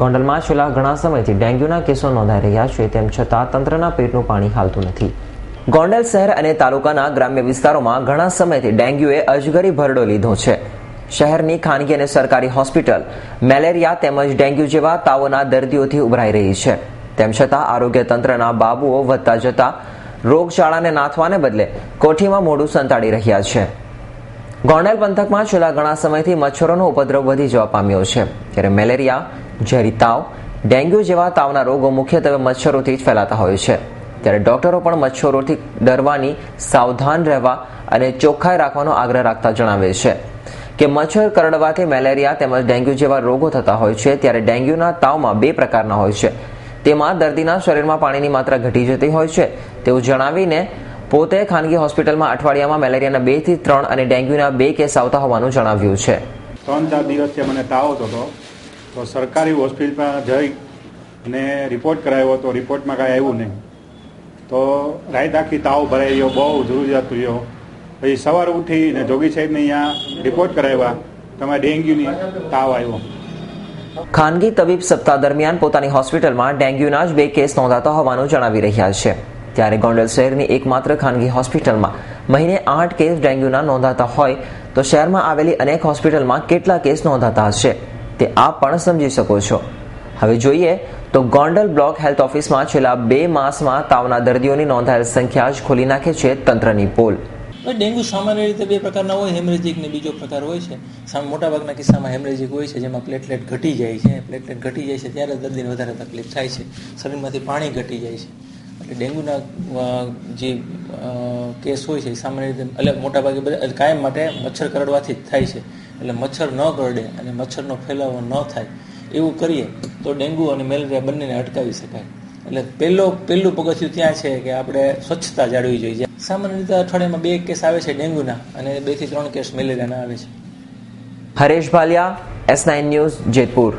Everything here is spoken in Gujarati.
ગોંડલમાં છેલ્લા ઘણા સમયથી ડેન્ગ્યુના કેસો નોંધાઈ રહ્યા છે, તેમ છતાં તંત્રના પેટનું પાણી હાલતું નથી. ગોંડલ શહેર અને તાલુકાના ગ્રામ્ય વિસ્તારોમાં ઘણા સમયથી ડેન્ગ્યુએ અજગરી ભરડો લીધો છે. શહેરની ખાનગી અને સરકારી હોસ્પિટલ મેલેરિયા તેમજ ડેન્ગ્યુ જેવા તાવોના દર્દીઓથી ઉભરાઈ રહી છે. તેમ છતાં આરોગ્ય તંત્રના બાબુઓ વધતા જતા રોગચાળાને નાથવાને બદલે કોઠીમાં મોઢું સંતાડી રહ્યા છે. ગોંડલ પંથકમાં છેલ્લા ઘણા સમયથી મચ્છરોનો ઉપદ્રવ વધી જવા પામ્યો છે, ત્યારે મેલેરિયા, ઝેરી તાવ, ડેન્ગ્યુ જેવા તાવના રોગો મુખ્યત્વે મચ્છરોથી જ ફેલાતા હોય છે. ત્યારે ડોક્ટરો પણ મચ્છરોથી ડરવાની, સાવધાન રહેવા અને ચોખ્ખાઈ રાખવાનો આગ્રહ રાખતા જણાવે છે કે મચ્છર કરડવાથી મેલેરિયા તેમજ ડેન્ગ્યુ જેવા રોગો થતા હોય છે. ત્યારે ડેન્ગ્યુના તાવમાં બે પ્રકારના હોય છે. તેમાં દર્દીના શરીરમાં પાણીની માત્રા ઘટી જતી હોય છે તેવું જણાવીને પોતે ખાનગી હોસ્પિટલમાં અઠવાડિયામાં મેલેરિયાના 2 થી 3 અને ડેન્ગ્યુના 2 કેસ આવતા હોવાનું જણાવ્યું છે. 3-4 દિવસથી મને તાવ હતો તો સરકારી હોસ્પિટલમાં જઈ અને રિપોર્ટ કરાવ્યો તો રિપોર્ટમાં કાંઈ આવ્યું નહીં. તો રાત આખી તાવ ભરાઈ ગયો, બહુ જરૂરિયાત રહ્યો. પછી સવારે ઉઠીને જોગી સાહેબને અહીંયા રિપોર્ટ કરાવ્યા, તમારે ડેન્ગ્યુની તાવ આવ્યો. ખાનગી તબીબ સપ્તાહ દરમિયાન પોતાની હોસ્પિટલમાં ડેન્ગ્યુના જ 2 કેસ નોંધાતા હોવાનું જણાવી રહ્યા છે. ત્યારે ગોંડલ શહેરની એકમાત્ર ખાનગી હોસ્પિટલમાં મહિને 8 કેસ ડેન્ગ્યુના નોંધાતા હોય તો શહેરમાં આવેલી અનેક હોસ્પિટલમાં કેટલા કેસ નોંધાતા હશે તે આપ પણ સમજી શકો છો. હવે જોઈએ તો ગોંડલ બ્લોક હેલ્થ ઓફિસમાં છેલ્લા 2 માસમાં તાવના દર્દીઓની નોંધાયેલ સંખ્યા જ ખોલી નાખે છે તંત્રની પોલ. ડેન્ગ્યુ સામાન્ય રીતે 2 પ્રકારના હોય, હેમરેજિક ને બીજો પ્રકાર હોય છે. મોટાભાગના કિસ્સામાં હેમરેજિક હોય છે, જેમાં પ્લેટલેટ ઘટી જાય છે. પ્લેટલેટ ઘટી જાય છે ત્યારે દર્દીને વધારે તકલીફ થાય છે, શરીરમાંથી પાણી ઘટી જાય છે. એટલે ડેન્ગ્યુના જે કેસ હોય છે સામાન્ય રીતે એટલે મોટાભાગે બધા કાયમ માટે મચ્છર કરડવાથી જ થાય છે. એટલે મચ્છર ન કરડે અને મચ્છરનો ફેલાવો ન થાય એવું કરીએ તો ડેન્ગ્યુ અને મેલેરિયા બંનેને અટકાવી શકાય. એટલે પહેલું પગથિયું ત્યાં છે કે આપણે સ્વચ્છતા જાળવવી જોઈએ. સામાન્ય રીતે અઠવાડિયામાં 2 કેસ આવે છે ડેન્ગ્યુના અને 2 થી 3 કેસ મેલેરિયાના આવે છે. Haresh Bhalia, S9 news, Jetpur.